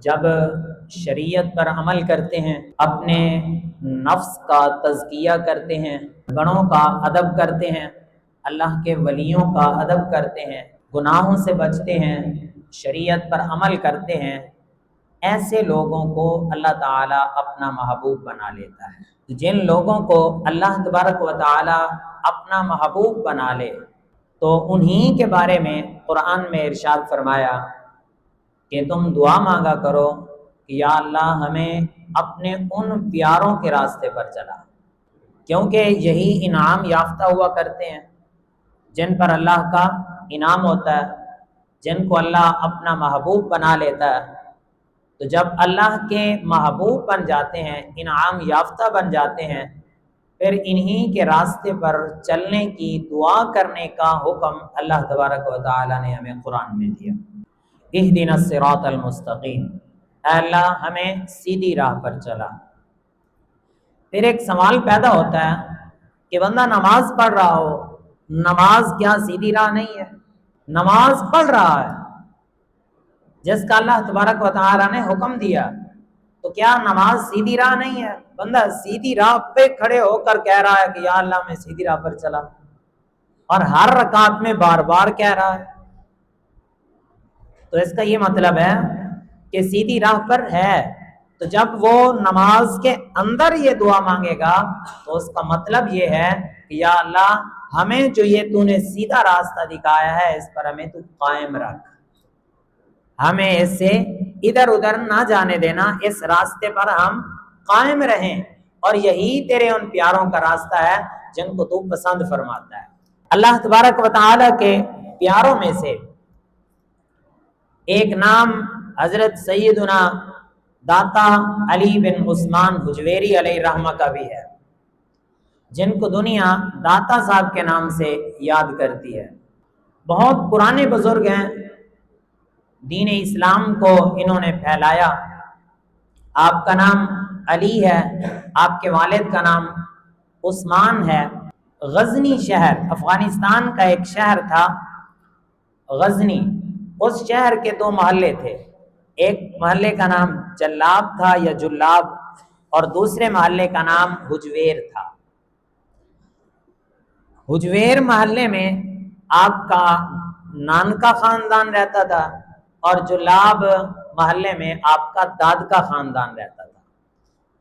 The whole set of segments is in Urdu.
جب شریعت پر عمل کرتے ہیں، اپنے نفس کا تزکیہ کرتے ہیں، بڑوں کا ادب کرتے ہیں، اللہ کے ولیوں کا ادب کرتے ہیں، گناہوں سے بچتے ہیں، شریعت پر عمل کرتے ہیں، ایسے لوگوں کو اللہ تعالیٰ اپنا محبوب بنا لیتا ہے۔ جن لوگوں کو اللہ تبارک و تعالیٰ اپنا محبوب بنا لے تو انہی کے بارے میں قرآن میں ارشاد فرمایا کہ تم دعا مانگا کرو کہ یا اللہ ہمیں اپنے ان پیاروں کے راستے پر چلا، کیونکہ یہی انعام یافتہ ہوا کرتے ہیں جن پر اللہ کا انعام ہوتا ہے، جن کو اللہ اپنا محبوب بنا لیتا ہے۔ تو جب اللہ کے محبوب بن جاتے ہیں، انعام یافتہ بن جاتے ہیں، پھر انہی کے راستے پر چلنے کی دعا کرنے کا حکم اللہ تبارک و تعالیٰ نے ہمیں قرآن میں دیا۔ اہدنا الصراط المستقیم، اے اللہ ہمیں سیدھی راہ پر چلا۔ پھر ایک سوال پیدا ہوتا ہے کہ بندہ نماز پڑھ رہا ہو، نماز کیا سیدھی راہ نہیں ہے؟ نماز پڑھ رہا ہے جس کا اللہ تبارک و تعالیٰ نے حکم دیا، تو کیا نماز سیدھی راہ نہیں ہے؟ بندہ سیدھی راہ پہ کھڑے ہو کر کہہ رہا ہے کہ یا اللہ میں سیدھی راہ پر چلا، اور ہر رکعت میں بار بار کہہ رہا ہے، تو اس کا یہ مطلب ہے کہ سیدھی راہ پر ہے۔ تو جب وہ نماز کے اندر یہ دعا مانگے گا تو اس کا مطلب یہ ہے کہ یا اللہ ہمیں جو یہ تو نے سیدھا راستہ دکھایا ہے اس پر ہمیں تو قائم رکھ، ہمیں اس سے ادھر ادھر نہ جانے دینا، اس راستے پر ہم قائم رہیں، اور یہی تیرے ان پیاروں کا راستہ ہے جن کو تو پسند فرماتا ہے۔ اللہ تبارک و تعالیٰ کے پیاروں میں سے ایک نام حضرت سیدنا داتا علی بن عثمان حجویری علیہ رحمہ کا بھی ہے، جن کو دنیا داتا صاحب کے نام سے یاد کرتی ہے۔ بہت پرانے بزرگ ہیں، دین اسلام کو انہوں نے پھیلایا۔ آپ کا نام علی ہے، آپ کے والد کا نام عثمان ہے۔ غزنی شہر، افغانستان کا ایک شہر تھا غزنی، اس شہر کے دو محلے تھے، ایک محلے کا نام جلاب تھا یا جلاب، اور دوسرے محلے کا نام حجویر تھا۔ حجویر محلے میں آپ کا نانکا خاندان رہتا تھا، اور جلاب محلے میں آپ کا داد کا خاندان رہتا تھا۔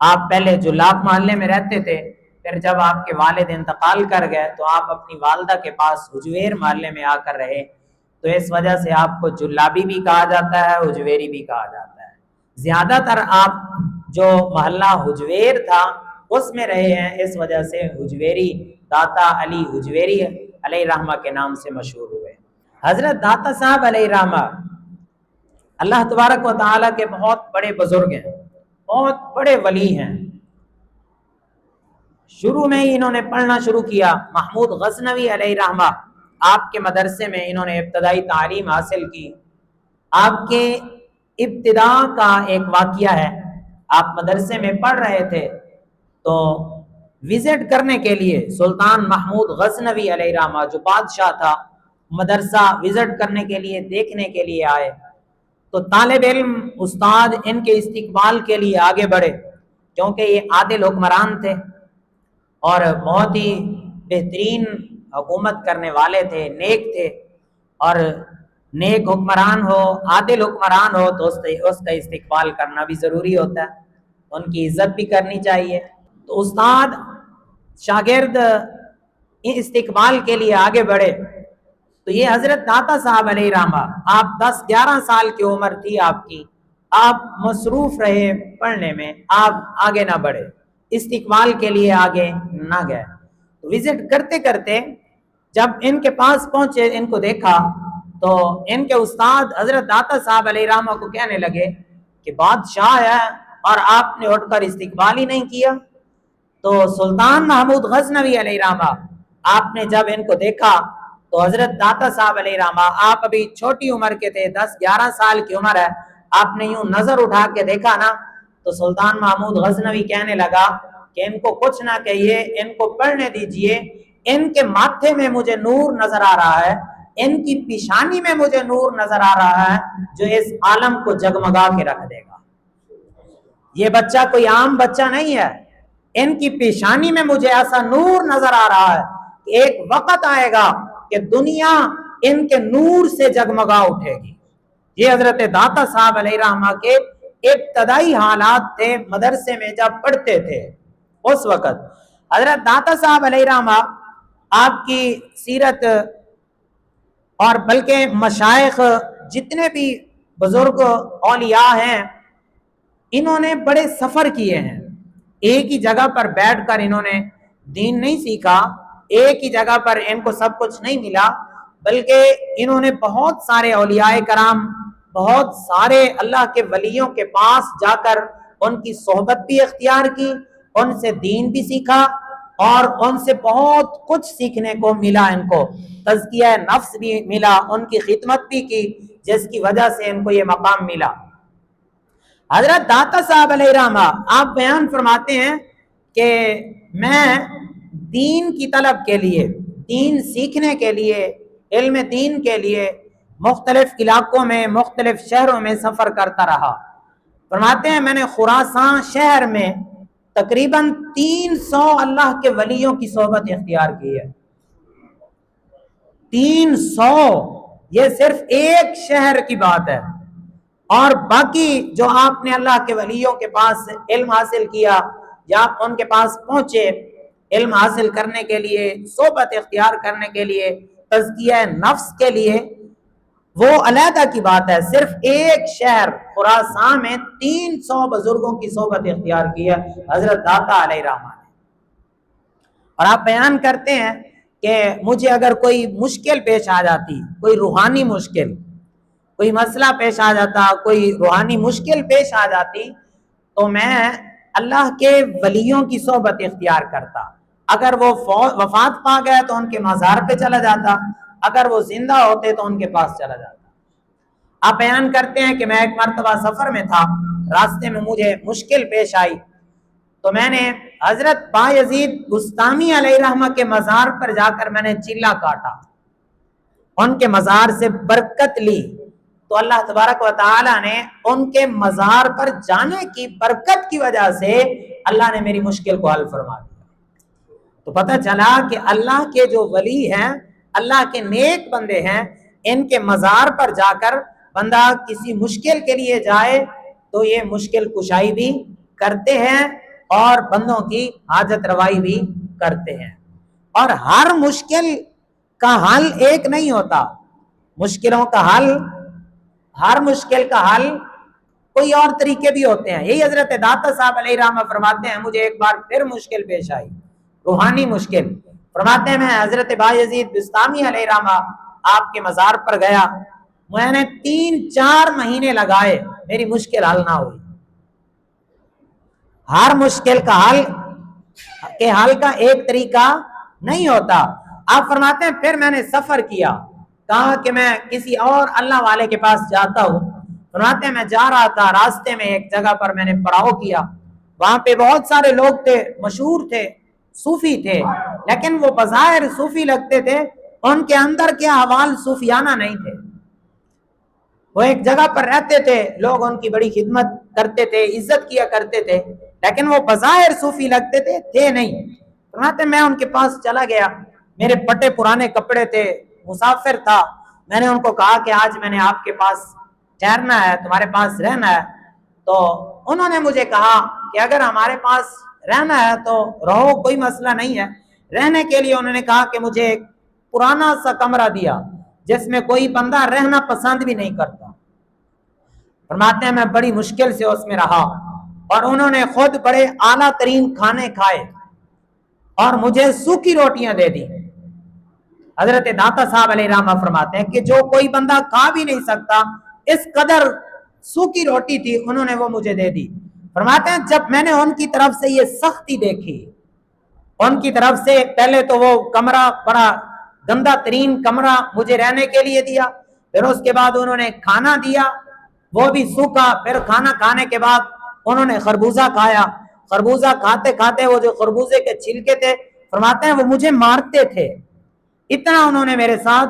آپ پہلے جلاب محلے میں رہتے تھے، پھر جب آپ کے والد انتقال کر گئے تو آپ اپنی والدہ کے پاس حجویر محلے میں آ کر رہے، تو اس وجہ سے آپ کو جلابی بھی کہا جاتا ہے، حجویری بھی کہا جاتا ہے۔ زیادہ تر آپ جو محلہ حجویر تھا اس میں رہے ہیں، اس وجہ سے حجویری، داتا علی حجویری علیہ رحمہ کے نام سے مشہور ہوئے۔ حضرت داتا صاحب علیہ رحمہ اللہ تبارک و تعالیٰ کے بہت بڑے بزرگ ہیں، بہت بڑے ولی ہیں۔ شروع میں ہی انہوں نے پڑھنا شروع کیا، محمود غزنوی علیہ رحمہ آپ کے مدرسے میں انہوں نے ابتدائی تعلیم حاصل کی۔ آپ کے ابتدا کا ایک واقعہ ہے، آپ مدرسے میں پڑھ رہے تھے تو وزٹ کرنے کے لیے سلطان محمود غزنوی علیہ رحمہ جو بادشاہ تھا، مدرسہ وزٹ کرنے کے لیے، دیکھنے کے لیے آئے، تو طالب علم استاد ان کے استقبال کے لیے آگے بڑھے، کیونکہ یہ عادل حکمران تھے اور بہت ہی بہترین حکومت کرنے والے تھے، نیک تھے، اور نیک حکمران ہو، عادل حکمران ہو تو اس کا استقبال کرنا بھی ضروری ہوتا ہے، ان کی عزت بھی کرنی چاہیے۔ تو استاد شاگرد استقبال کے لیے آگے بڑھے، تو یہ حضرت داتا صاحب علیہ رحمہ، آپ 10-11 سال کی عمر تھی آپ کی، آپ مصروف رہے پڑھنے میں، آپ آگے نہ بڑھے، استقبال کے لیے آگے نہ گئے۔ وزٹ کرتے کرتے جب ان کے پاس پہنچے، ان کو دیکھا، تو ان کے استاد حضرت داتا صاحب علیہ رحمہ کو کہنے لگے کہ بادشاہ ہے اور آپ نے اٹھ کر استقبال ہی نہیں کیا۔ تو سلطان محمود غزنوی علیہ رحمہ آپ نے جب ان کو دیکھا تو حضرت داتا صاحب علیہ رحمہ، آپ ابھی چھوٹی عمر کے تھے، 10-11 سال کی عمر ہے، آپ نے یوں نظر اٹھا کے دیکھا نا، تو سلطان محمود غزنوی کہنے لگا کہ ان کو کچھ نہ کہیے، ان کو پڑھنے دیجئے، ان کے ماتھے میں مجھے نور نظر آ رہا ہے، ان کی پیشانی میں مجھے نور نظر آ رہا ہے جو اس عالم کو جگمگا کے رکھ دے گا۔ یہ بچہ کوئی عام بچہ نہیں ہے، ان کی پیشانی میں مجھے ایسا نور نظر آ رہا ہے کہ ایک وقت آئے گا کہ دنیا ان کے نور سے جگمگا اٹھے گی۔ یہ حضرت داتا صاحب علیہ رحمہ کے ابتدائی حالات تھے مدرسے میں جب پڑھتے تھے اس وقت۔ حضرت داتا صاحب علیہ رحمہ آپ کی سیرت اور بلکہ مشائخ جتنے بھی بزرگ اولیاء ہیں انہوں نے بڑے سفر کیے ہیں، ایک ہی جگہ پر بیٹھ کر انہوں نے دین نہیں سیکھا، ایک ہی جگہ پر ان کو سب کچھ نہیں ملا، بلکہ انہوں نے بہت سارے اولیاء کرام، بہت سارے اللہ کے ولیوں کے پاس جا کر ان کی صحبت بھی اختیار کی، ان سے دین بھی سیکھا اور ان سے بہت کچھ سیکھنے کو ملا، ان کو تزکیہ نفس بھی ملا، ان کی خدمت بھی کی جس کی وجہ سے ان کو یہ مقام ملا۔ حضرت داتا صاحب علیہ رحمہ آپ بیان فرماتے ہیں کہ میں دین کی طلب کے لیے، دین سیکھنے کے لیے، علم دین کے لیے مختلف علاقوں میں، مختلف شہروں میں سفر کرتا رہا۔ فرماتے ہیں میں نے خراسان شہر میں تقریباً 300 اللہ کے ولیوں کی صحبت اختیار کی ہے۔ 300، یہ صرف ایک شہر کی بات ہے، اور باقی جو آپ نے اللہ کے ولیوں کے پاس علم حاصل کیا یا ان کے پاس پہنچے علم حاصل کرنے کے لیے، صحبت اختیار کرنے کے لیے، تزکیہ نفس کے لیے، وہ علیحدہ کی بات ہے۔ صرف ایک شہر خراسان میں 300 بزرگوں کی صحبت اختیار کی ہے حضرت داتا علیہ رحمہ نے۔ اور آپ بیان کرتے ہیں کہ مجھے اگر کوئی مشکل پیش آ جاتی، کوئی روحانی مشکل، کوئی مسئلہ پیش آ جاتا، کوئی روحانی مشکل پیش آ جاتی، تو میں اللہ کے ولیوں کی صحبت اختیار کرتا۔ اگر وہ وفات پا گئے تو ان کے مزار پہ چلا جاتا، اگر وہ زندہ ہوتے تو ان کے پاس چلا جاتا۔ آپ بیان کرتے ہیں کہ میں ایک مرتبہ سفر میں تھا، راستے میں مجھے مشکل پیش آئی تو میں نے حضرت بایزید بستامی علیہ رحمہ کے مزار پر جا کر میں نے چیلا کاٹا، ان کے مزار سے برکت لی، تو اللہ تبارک و تعالی نے ان کے مزار پر جانے کی برکت کی وجہ سے اللہ نے میری مشکل کو حل فرما دیا۔ تو پتہ چلا کہ اللہ کے جو ولی ہیں، اللہ کے نیک بندے ہیں، ان کے مزار پر جا کر بندہ کسی مشکل کے لیے جائے تو یہ مشکل کشائی بھی کرتے ہیں اور بندوں کی حاجت روائی بھی کرتے ہیں۔ اور ہر مشکل کا حل ایک نہیں ہوتا، مشکلوں کا حل، ہر مشکل کا حل کوئی اور طریقے بھی ہوتے ہیں۔ یہی حضرت داتا صاحب علیہ رحمہ فرماتے ہیں مجھے ایک بار پھر مشکل پیش آئی، روحانی مشکل۔ فرماتے ہیں میں حضرت بایزید بستامی علیہ رحمہ آپ کے مزار پر گیا، میں نے 3-4 مہینے لگائے، میری مشکل حل نہ ہوئی۔ ہر مشکل کا حل کا ایک طریقہ نہیں ہوتا۔ آپ فرماتے ہیں پھر میں نے سفر کیا، کہا کہ میں کسی اور اللہ والے کے پاس جاتا ہوں۔ فرماتے ہیں میں جا رہا تھا، راستے میں ایک جگہ پر میں نے پڑاؤ کیا، وہاں پہ بہت سارے لوگ تھے، مشہور تھے، صوفی تھے، لیکن وہ بظاہر صوفی لگتے تھے، ان کے اندر کے احوال صوفیانہ نہیں تھے۔ وہ ایک جگہ پر رہتے تھے، لوگ ان کی بڑی خدمت کرتے تھے، عزت کیا کرتے تھے، لیکن وہ بظاہر صوفی لگتے تھے نہیں۔ فرماتے میں ان کے پاس چلا گیا، میرے پٹے پرانے کپڑے تھے، مسافر تھا، میں نے ان کو کہا کہ آج میں نے آپ کے پاس ٹھہرنا ہے، تمہارے پاس رہنا ہے۔ تو انہوں نے مجھے کہا کہ اگر ہمارے پاس رہنا ہے تو رہو، کوئی مسئلہ نہیں ہے۔ رہنے کے لیے انہوں نے کہا کہ مجھے ایک پرانا سا کمرہ دیا جس میں کوئی بندہ رہنا پسند بھی نہیں کرتا۔ فرماتے ہیں میں بڑی مشکل سے اس میں رہا، اور انہوں نے خود بڑے اعلیٰ ترین کھانے کھائے اور مجھے سوکھی روٹیاں دے دی۔ حضرت داتا صاحب علیہ رحمہ فرماتے ہیں کہ جو کوئی بندہ کھا بھی نہیں سکتا اس قدر سوکھی روٹی تھی، انہوں نے وہ مجھے دے دی۔ فرماتے ہیں جب میں نے ان کی طرف سے یہ سختی دیکھی، ان کی طرف سے پہلے تو وہ کمرہ بڑا گندا ترین کمرہ مجھے رہنے کے لیے دیا، پھر اس کے بعد انہوں نے کھانا دیا وہ بھی سوکھا، پھر کھانا کھانے کے بعد انہوں نے خربوزہ کھایا، خربوزہ کھاتے کھاتے وہ جو خربوزے کے چھلکے تھے، فرماتے ہیں وہ مجھے مارتے تھے، اتنا انہوں نے میرے ساتھ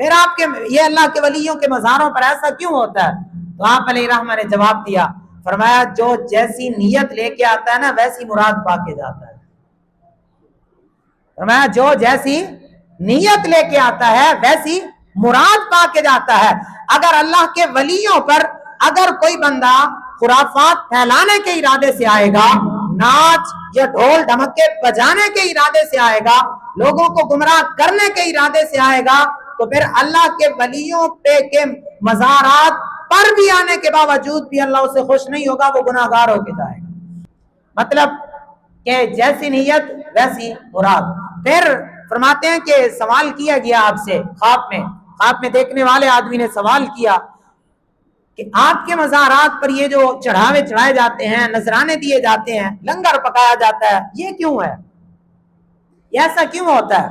پھر آپ کے یہ اللہ کے ولیوں کے مزاروں پر ایسا کیوں ہوتا ہے؟ تو آپ علیہ الرحمہ نے جواب دیا، فرمایا جو جیسی نیت لے کے آتا ہے نا ویسی مراد پا کے جاتا ہے۔ فرمایا جو جیسی نیت لے کے آتا ہے ویسی مراد پا کے جاتا ہے۔ اگر اللہ کے ولیوں پر اگر کوئی بندہ خرافات پھیلانے کے ارادے سے آئے گا، ناچ یا ڈھول ڈھمکے بجانے کے ارادے سے آئے گا، لوگوں کو گمراہ کرنے کے ارادے سے آئے گا، تو پھر اللہ کے ولیوں پہ کے مزارات پر بھی آنے کے باوجود بھی اللہ اسے خوش نہیں ہوگا، وہ گناہگار ہو کے جائے گا۔ مطلب کہ جیسی نیت ویسی مراد۔ پھر فرماتے ہیں کہ سوال کیا گیا آپ سے خواب میں دیکھنے والے آدمی نے سوال کیا کہ آپ کے مزارات پر یہ جو چڑھاوے چڑھائے جاتے ہیں، نذرانے دیے جاتے ہیں، لنگر پکایا جاتا ہے، یہ کیوں ہے؟ یہ ایسا کیوں ہوتا ہے؟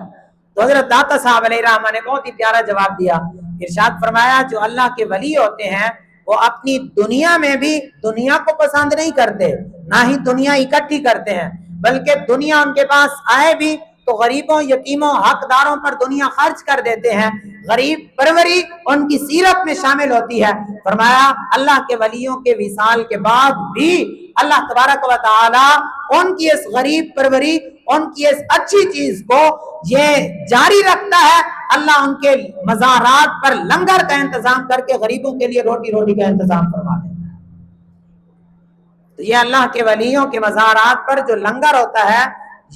تو حضرت داتا صاحب علیہ الرحمہ نے بہت ہی پیارا جواب دیا، ارشاد فرمایا جو اللہ کے ولی ہوتے ہیں وہ اپنی دنیا میں بھی دنیا کو پسند نہیں کرتے، نہ ہی دنیا اکٹھی کرتے ہیں، بلکہ دنیا ان کے پاس آئے بھی تو غریبوں، یتیموں، حقداروں پر دنیا خرچ کر دیتے ہیں۔ غریب پروری ان کی سیرت میں شامل ہوتی ہے۔ فرمایا اللہ کے ولیوں کے وصال کے بعد بھی اللہ تبارک و تعالی ان کی اس غریب پروری، ان کی اس اچھی چیز کو یہ جاری رکھتا ہے۔ اللہ ان کے مزارات پر لنگر کا انتظام کر کے غریبوں کے لیے روٹی کا انتظام فرما دیتا ہے۔ تو یہ اللہ کے ولیوں کے مزارات پر جو لنگر ہوتا ہے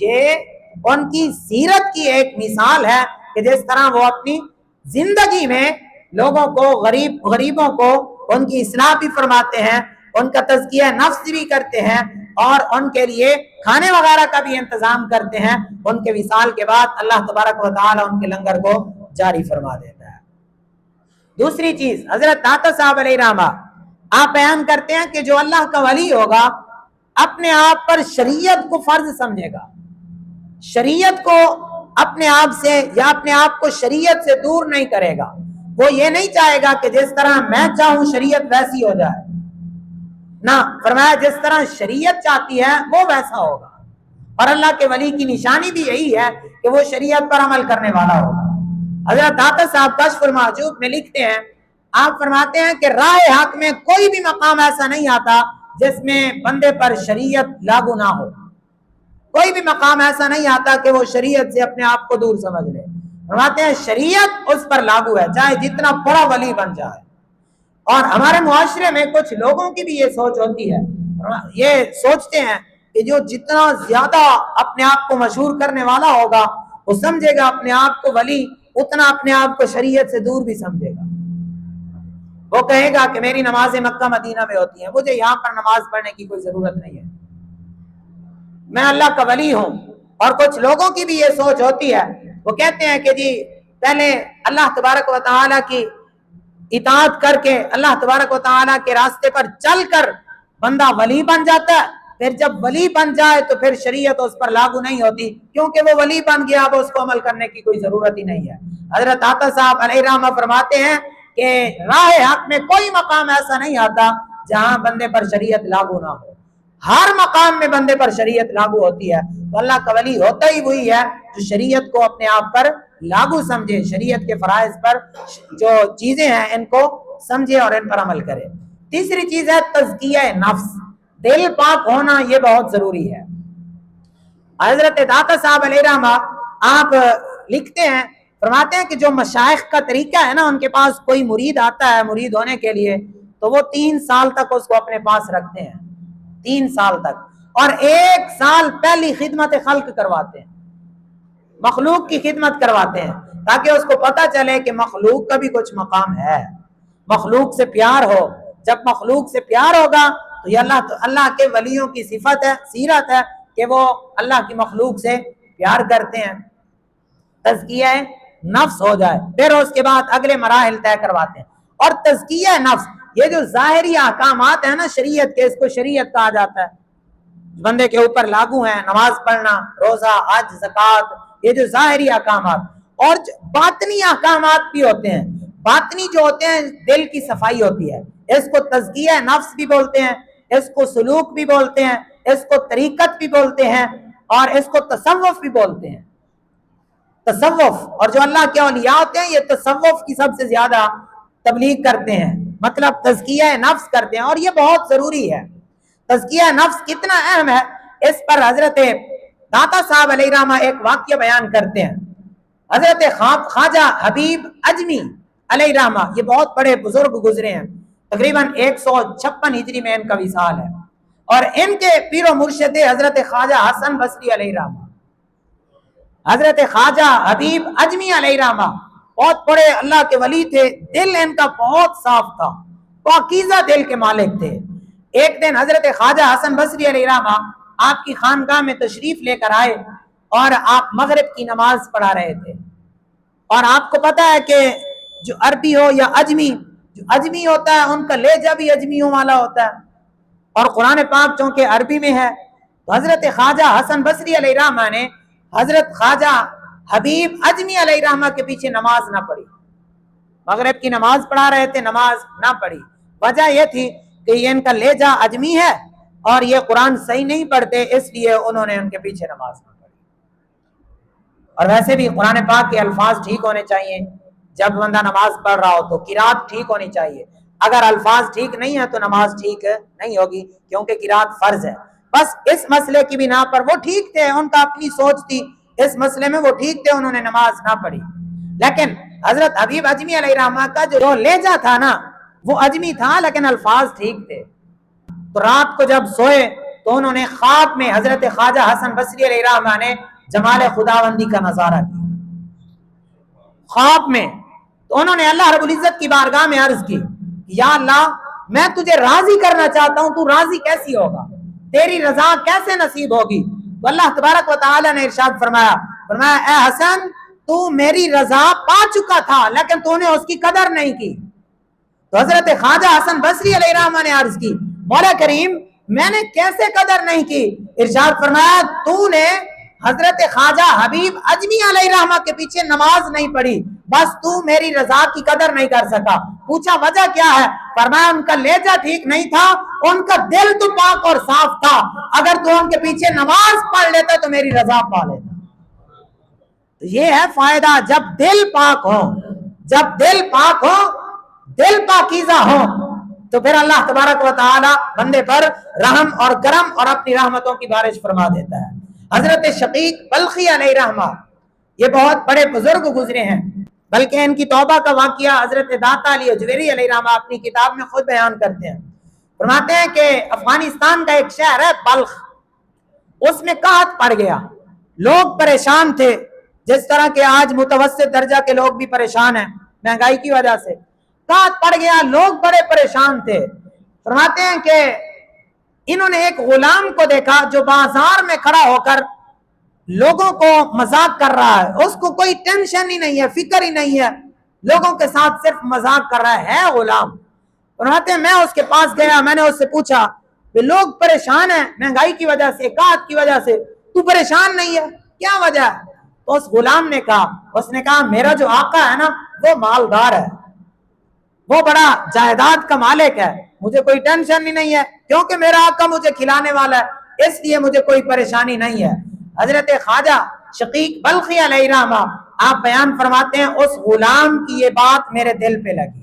یہ ان کی سیرت کی ایک مثال ہے کہ جس طرح وہ اپنی زندگی میں لوگوں کو غریبوں کو ان کی اصلاح بھی فرماتے ہیں، ان کا تزکیہ نفس بھی کرتے ہیں اور ان کے لیے کھانے وغیرہ کا بھی انتظام کرتے ہیں۔ ان کے وصال کے بعد اللہ تبارک و تعالی ان کے لنگر کو جاری فرما دیتا ہے۔ دوسری چیز، حضرت داتا صاحب علیہ الرحمہ آپ بیان کرتے ہیں کہ جو اللہ کا ولی ہوگا اپنے آپ پر شریعت کو فرض سمجھے گا، شریعت کو اپنے آپ سے یا اپنے آپ کو شریعت سے دور نہیں کرے گا۔ وہ یہ نہیں چاہے گا کہ جس طرح میں چاہوں شریعت ویسی ہو جائے، نہ، فرمایا جس طرح شریعت چاہتی ہے وہ ویسا ہوگا۔ اور اللہ کے ولی کی نشانی بھی یہی ہے کہ وہ شریعت پر عمل کرنے والا ہوگا۔ حضرت داتا صاحب کشف المحجوب میں لکھتے ہیں، آپ فرماتے ہیں کہ راہ حق میں کوئی بھی مقام ایسا نہیں آتا جس میں بندے پر شریعت لاگو نہ ہو، کوئی بھی مقام ایسا نہیں آتا کہ وہ شریعت سے اپنے آپ کو دور سمجھ لے۔ فرماتے ہیں شریعت اس پر لاگو ہے چاہے جتنا بڑا ولی بن جائے۔ اور ہمارے معاشرے میں کچھ لوگوں کی بھی یہ سوچ ہوتی ہے، یہ سوچتے ہیں کہ جو جتنا زیادہ اپنے آپ کو مشہور کرنے والا ہوگا وہ سمجھے گا اپنے آپ کو ولی، اتنا اپنے آپ کو شریعت سے دور بھی سمجھے گا۔ وہ کہے گا کہ میری نمازیں مکہ مدینہ میں ہوتی ہیں، مجھے یہاں پر نماز پڑھنے کی کوئی ضرورت نہیں ہے، میں اللہ کا ولی ہوں۔ اور کچھ لوگوں کی بھی یہ سوچ ہوتی ہے، وہ کہتے ہیں کہ جی پہلے اللہ تبارک و تعالیٰ کی اطاعت کر کے، اللہ تبارک و تعالیٰ کے راستے پر چل کر بندہ ولی بن جاتا ہے، پھر جب ولی بن جائے تو پھر شریعت اس پر لاگو نہیں ہوتی، کیونکہ وہ ولی بن گیا، اب اس کو عمل کرنے کی کوئی ضرورت ہی نہیں ہے۔ حضرت عطا صاحب علیہ الرحمہ فرماتے ہیں کہ راہ حق میں کوئی مقام ایسا نہیں آتا جہاں بندے پر شریعت لاگو نہ ہو، ہر مقام میں بندے پر شریعت لاگو ہوتی ہے۔ تو اللہ کا ولی ہوتا ہی وہی ہے جو شریعت کو اپنے آپ پر لاگو سمجھے، شریعت کے فرائض پر جو چیزیں ہیں ان کو سمجھے اور ان پر عمل کرے۔ تیسری چیز ہے تزکیہ نفس، دل پاک ہونا، یہ بہت ضروری ہے۔ حضرت داتا صاحب علیہ الرحمہ آپ لکھتے ہیں، فرماتے ہیں کہ جو مشائخ کا طریقہ ہے نا، ان کے پاس کوئی مرید آتا ہے مرید ہونے کے لیے تو وہ 3 سال تک اس کو اپنے پاس رکھتے ہیں، 3 سال تک، اور 1 سال پہلی خدمت خلق کرواتے ہیں، مخلوق کی خدمت کرواتے ہیں، تاکہ اس کو پتہ چلے کہ مخلوق کا بھی کچھ مقام ہے، مخلوق سے پیار ہو۔ جب مخلوق سے پیار ہوگا تو یہ اللہ کے ولیوں کی صفت ہے، سیرت ہے کہ وہ اللہ کی مخلوق سے پیار کرتے ہیں، تزکیہ نفس ہو جائے، پھر اس کے بعد اگلے مراحل طے کرواتے ہیں۔ اور تزکیہ نفس، یہ جو ظاہری احکامات ہیں نا شریعت کے، اس کو شریعت کہا جاتا ہے، بندے کے اوپر لاگو ہیں، نماز پڑھنا، روزہ، حج، زکوٰۃ، یہ جو ظاہری احکامات، اور باطنی احکامات بھی ہوتے ہیں۔ باطنی جو ہوتے ہیں دل کی صفائی ہوتی ہے، اس کو تزکیہ نفس بھی بولتے ہیں، اس کو سلوک بھی بولتے ہیں، اس کو طریقت بھی بولتے ہیں، اور اس کو تصوف بھی بولتے ہیں۔ تصوف، اور جو اللہ کے اولیاء ہوتے ہیں یہ تصوف کی سب سے زیادہ تبلیغ کرتے ہیں، مطلب تزکیہ نفس کرتے ہیں، اور یہ بہت ضروری ہے۔ تزکیہ نفس کتنا اہم ہے، اس پر حضرت داتا صاحب علیہ رحمہ ایک واقعہ بیان کرتے ہیں۔ حضرت خواجہ حبیب اجمی علیہ رحمہ یہ بہت بڑے بزرگ گزرے ہیں، تقریباً 156 ہجری میں ان کا وصال ہے، اور ان کے پیر و مرشد حضرت خواجہ حسن بصری علیہ رحمہ، حضرت خواجہ حبیب اجمی علیہ رحمہ بہت بڑے اللہ کے ولی تھے، دل ان کا بہت صاف تھا، پاکیزہ دل کے مالک تھے۔ ایک دن حضرت خواجہ حسن بصری علیہ رحمہ آپ کی خانقاہ میں تشریف لے کر آئے، اور آپ مغرب کی نماز پڑھا رہے تھے، اور آپ کو پتا ہے کہ جو عربی ہو یا اجمی، جو اجمی ہوتا ہے ان کا لہجہ بھی اجمیوں والا ہوتا ہے، اور قرآن پاک چونکہ عربی میں ہے، تو حضرت خواجہ حسن بصری علیہ رحمہ نے حضرت خواجہ حبیب اجمی علیہ رحمہ کے پیچھے نماز نہ پڑھی، مغرب کی نماز پڑھا رہے تھے، نماز نہ پڑھی۔ وجہ یہ تھی کہ یہ ان کا لہجہ اجمی ہے اور یہ قرآن صحیح نہیں پڑھتے، اس لیے انہوں نے ان کے پیچھے نماز نہ پڑھی۔ اور ویسے بھی قرآن پاک کے الفاظ ٹھیک ہونے چاہیے، جب بندہ نماز پڑھ رہا ہو تو قرات ٹھیک ہونی چاہیے، اگر الفاظ ٹھیک نہیں ہے تو نماز ٹھیک نہیں ہوگی، کیونکہ قرات فرض ہے۔ بس اس مسئلے کی بنا پر وہ ٹھیک تھے، ان کا اپنی سوچ تھی، اس مسئلے میں وہ ٹھیک تھے، انہوں نے نماز نہ پڑھی۔ لیکن حضرت حبیب اجمی علیہ رحمہ کا جو لہجہ تھا نا وہ اجمی تھا، لیکن الفاظ ٹھیک تھے۔ تو رات کو جب سوئے تو انہوں نے خواب میں حضرت خواجہ حسن بصری علیہ رحمہ نے جمال خداوندی کا نظارہ کیا خواب میں، تو انہوں نے اللہ رب العزت کی بارگاہ میں عرض کی، یا اللہ میں تجھے راضی کرنا چاہتا ہوں، تو راضی کیسی ہوگا، تیری رضا کیسے نصیب ہوگی؟ تو اللہ تبارک و تعالی نے ارشاد فرمایا اے حسن تو میری رضا پا چکا تھا لیکن تو نے اس کی قدر نہیں کی۔ تو حضرت خواجہ حسن بصری علیہ رحمہ نے عرض کی، مولا کریم میں نے کیسے قدر نہیں کی؟ ارشاد فرمایا تو نے حضرت خواجہ حبیب اجمی علیہ رحمہ کے پیچھے نماز نہیں پڑھی، بس تو میری رضا کی قدر نہیں کر سکا۔ پوچھا وجہ کیا ہے؟ فرمایا ان کا لہجہ ٹھیک نہیں تھا، ان کا دل تو پاک اور صاف تھا، اگر تو ان کے پیچھے نماز پڑھ لیتا تو میری رضا پا لیتا۔ یہ ہے فائدہ، جب دل پاک ہو، جب دل پاک ہو، دل پاکیزہ ہو، تو پھر اللہ تبارک و تعالی بندے پر رحم اور کرم اور اپنی رحمتوں کی بارش فرما دیتا ہے۔ حضرت شقیق بلخی علیہ رحمہ یہ بہت بڑے بزرگ گزرے ہیں، بلکہ ان کی توبہ کا واقعہ حضرت داتا علی اجویری علیہ رحمہ اپنی کتاب میں خود بیان کرتے ہیں۔ فرماتے ہیں کہ افغانستان کا ایک شہر ہے بلخ، اس میں قحط پڑ گیا، لوگ پریشان تھے، جس طرح کہ آج متوسط درجہ کے لوگ بھی پریشان ہیں مہنگائی کی وجہ سے۔ قحط پڑ گیا، لوگ بڑے پریشان تھے۔ فرماتے ہیں کہ انہوں نے ایک غلام کو دیکھا جو بازار میں کھڑا ہو کر لوگوں کو مذاق کر رہا ہے، اس کو کوئی ٹینشن ہی نہیں ہے، فکر ہی نہیں ہے، لوگوں کے ساتھ صرف مذاق کر رہا ہے غلام۔ فرماتے ہیں میں اس کے پاس گیا، میں نے اس سے پوچھا کہ لوگ پریشان ہیں مہنگائی کی وجہ سے، قحط کی وجہ سے، تو پریشان نہیں ہے، کیا وجہ ہے؟ تو اس غلام نے کہا میرا جو آقا ہے نا وہ مالدار ہے، وہ بڑا جائیداد کا مالک ہے، مجھے کوئی ٹینشن ہی نہیں ہے، کیونکہ میرا آقا مجھے کھلانے والا ہے، اس لیے مجھے کوئی پریشانی نہیں ہے۔ حضرت خواجہ شقیق بلخی علیہ رحمہ آپ بیان فرماتے ہیں اس غلام کی یہ بات میرے دل پہ لگی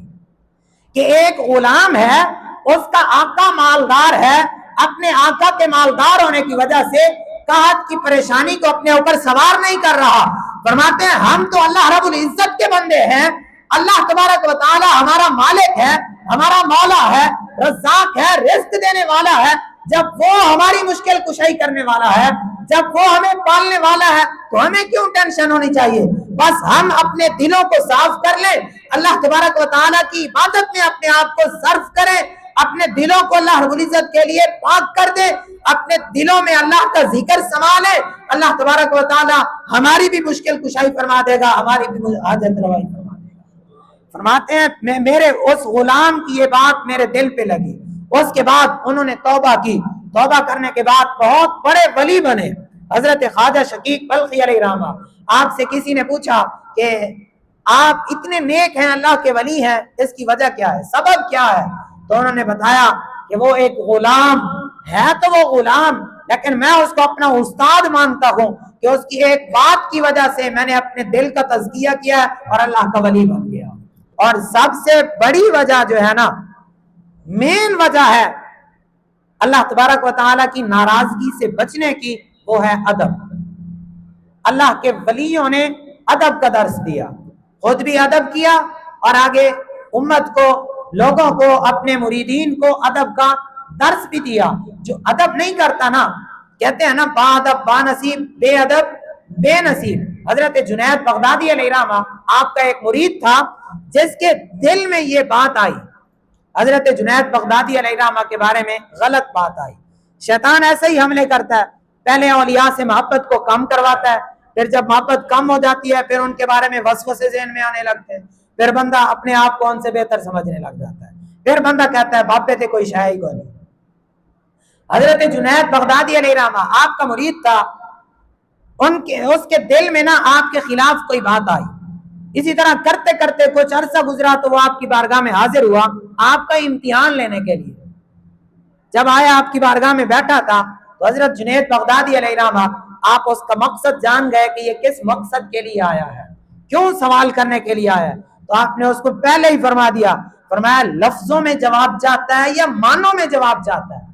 کہ ایک غلام ہے، اس کا آقا مالدار ہے، اپنے آقا کے مالدار ہونے کی وجہ سے قحط کی پریشانی کو اپنے اوپر سوار نہیں کر رہا۔ فرماتے ہیں ہم تو اللہ رب العزت کے بندے ہیں، اللہ تبارک و تعالی ہمارا مالک ہے، ہمارا مولا ہے، رزاق ہے، رزق دینے والا ہے، جب وہ ہماری مشکل کشائی کرنے والا ہے، جب وہ ہمیں پالنے والا ہے تو ہمیں کیوں ٹینشن ہونی چاہیے؟ بس ہم اپنے دلوں کو صاف کر لیں، اللہ تبارک و تعالی کی عبادت میں اپنے آپ کو صرف کریں، اپنے دلوں کو اللہ رب العزت کے لیے پاک کر دیں، اپنے دلوں میں اللہ کا ذکر سما لیں، اللہ تبارک و تعالی ہماری بھی مشکل کشائی فرما دے گا، ہماری بھی حاجت روائی فرما دے گا۔ فرماتے ہیں میرے اس غلام کی یہ بات میرے دل پہ لگی، اس کے بعد انہوں نے توبہ کی، توبہ کرنے کے بعد بہت بڑے ولی بنے۔ حضرت خواجہ شقیق بلخی علیہ رحمہ، آپ سے کسی نے پوچھا کہ آپ اتنے نیک ہیں، اللہ کے ولی ہیں، اس کی وجہ کیا ہے، سبب کیا ہے؟ تو انہوں نے بتایا کہ وہ ایک غلام ہے، تو وہ غلام لیکن میں اس کو اپنا استاد مانتا ہوں، کہ اس کی ایک بات کی وجہ سے میں نے اپنے دل کا تزکیہ کیا اور اللہ کا ولی بن گیا۔ اور سب سے بڑی وجہ جو ہے نا، مین وجہ ہے اللہ تبارک و تعالیٰ کی ناراضگی سے بچنے کی، وہ ہے ادب۔ اللہ کے ولیوں نے ادب کا درس دیا، خود بھی ادب کیا اور آگے امت کو، لوگوں کو، اپنے مریدین کو ادب کا درس بھی دیا۔ جو ادب نہیں کرتا نا، کہتے ہیں نا با ادب با نصیب، بے ادب بے نصیب۔ حضرت جنید بغدادی علیہ الرحمہ آپ کا ایک مرید تھا جس کے دل میں یہ بات آئی، حضرت جنید بغدادی علیہ الرحمہ کے بارے میں غلط بات آئی۔ شیطان ایسے ہی حملے کرتا ہے، پہلے اولیاء سے محبت کو کم کرواتا ہے، پھر جب محبت کم ہو جاتی ہے پھر ان کے بارے میں وسوسے ذہن میں آنے لگتے ہیں، پھر بندہ اپنے آپ کو ان سے بہتر سمجھنے لگ جاتا ہے، پھر بندہ کہتا ہے باپے تھے کوئی شے ہی کو نہیں۔ حضرت جنید بغدادی علیہ الرحمہ آپ کا مرید تھا، اس کے دل میں نا آپ کے خلاف کوئی بات آئی، اسی طرح کرتے کرتے کچھ عرصہ گزرا تو وہ آپ کی بارگاہ میں حاضر ہوا آپ کا امتحان لینے کے لیے۔ جب آیا آپ کی بارگاہ میں بیٹھا تھا تو حضرت جنید بغدادی علیہ الرحمہ آپ اس کا مقصد جان گئے کہ یہ کس مقصد کے لیے آیا ہے، کیوں سوال کرنے کے لیے آیا ہے، تو آپ نے اس کو پہلے ہی فرما دیا، فرمایا لفظوں میں جواب چاہتا ہے یا معنوں میں جواب چاہتا ہے،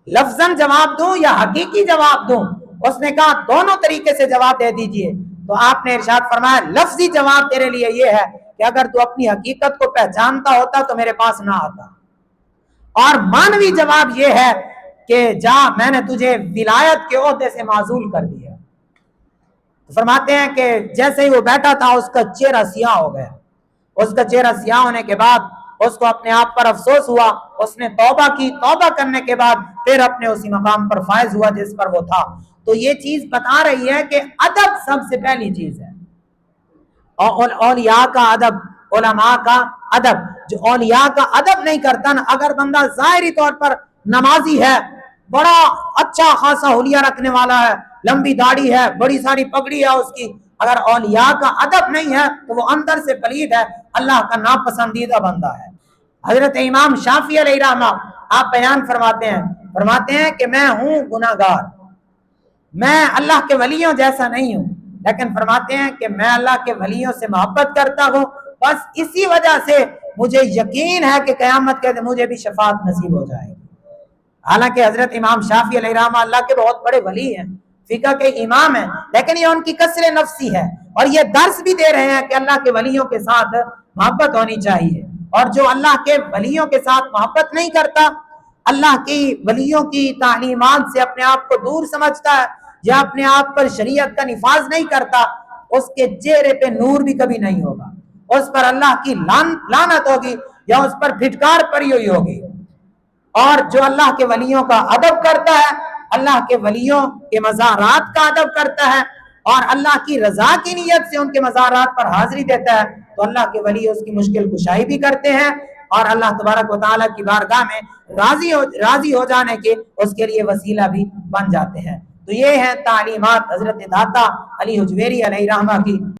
لفظاً جواب دوں یا حقیقی جواب دوں؟ اس نے کہا دونوں طریقے سے جواب دے دیجئے۔ تو آپ نے ارشاد فرمایا لفظی جواب تیرے لیے یہ ہے کہ اگر تو اپنی حقیقت کو پہچانتا ہوتا تو میرے پاس نہ آتا، اور معنوی جواب یہ ہے کہ جا میں نے تجھے ولایت کے عہدے سے معزول کر دیا۔ فرماتے ہیں کہ جیسے ہی وہ بیٹھا تھا اس کا چہرہ سیاہ ہو گیا، اس کا چہرہ سیاہ ہونے کے بعد اس کو اپنے آپ پر افسوس ہوا، اس نے توبہ کی، توبہ کرنے کے بعد پھر اپنے اسی مقام پر فائز ہوا جس پر وہ تھا۔ تو یہ چیز بتا رہی ہے کہ ادب سب سے پہلی چیز ہے، اور اولیاء کا ادب، علماء کا ادب۔ جو اولیاء کا ادب نہیں کرتا نا، اگر بندہ ظاہری طور پر نمازی ہے، بڑا اچھا خاصا حلیہ رکھنے والا ہے، لمبی داڑھی ہے، بڑی ساری پگڑی ہے اس کی، اگر اولیاء کا ادب نہیں ہے تو وہ اندر سے پلید ہے، اللہ کا ناپسندیدہ بندہ ہے۔ حضرت امام شافعی علیہ الرحمہ آپ بیان فرماتے ہیں کہ میں ہوں گناہگار، میں اللہ کے ولیوں جیسا نہیں ہوں، لیکن فرماتے ہیں کہ میں اللہ کے ولیوں سے محبت کرتا ہوں، بس اسی وجہ سے مجھے یقین ہے کہ قیامت کے دن مجھے بھی شفاعت نصیب ہو جائے گی۔ حالانکہ حضرت امام شافعی علیہ الرحمہ اللہ کے بہت بڑے ولی ہیں، فقہ کے امام ہیں، لیکن یہ ان کی کسر نفسی ہے، اور یہ درس بھی دے رہے ہیں کہ اللہ کے ولیوں کے ساتھ محبت ہونی چاہیے۔ اور جو اللہ کے ولیوں کے ساتھ محبت نہیں کرتا، اللہ کی ولیوں کی تعلیمات سے اپنے آپ کو دور سمجھتا ہے یا اپنے آپ پر شریعت کا نفاذ نہیں کرتا، اس کے چہرے پہ نور بھی کبھی نہیں ہوگا، اس پر اللہ کی لعنت ہوگی یا اس پر پھٹکار پڑی ہوئی ہوگی۔ اور جو اللہ کے ولیوں کا ادب کرتا ہے، اللہ کے ولیوں کے مزارات کا ادب کرتا ہے اور اللہ کی رضا کی نیت سے ان کے مزارات پر حاضری دیتا ہے، تو اللہ کے ولی اس کی مشکل کشائی بھی کرتے ہیں اور اللہ تبارک و تعالیٰ کی بارگاہ میں راضی ہو جانے کے اس کے لیے وسیلہ بھی بن جاتے ہیں۔ تو یہ ہیں تعلیمات حضرت داتا علی حجویری علیہ الرحمہ کی۔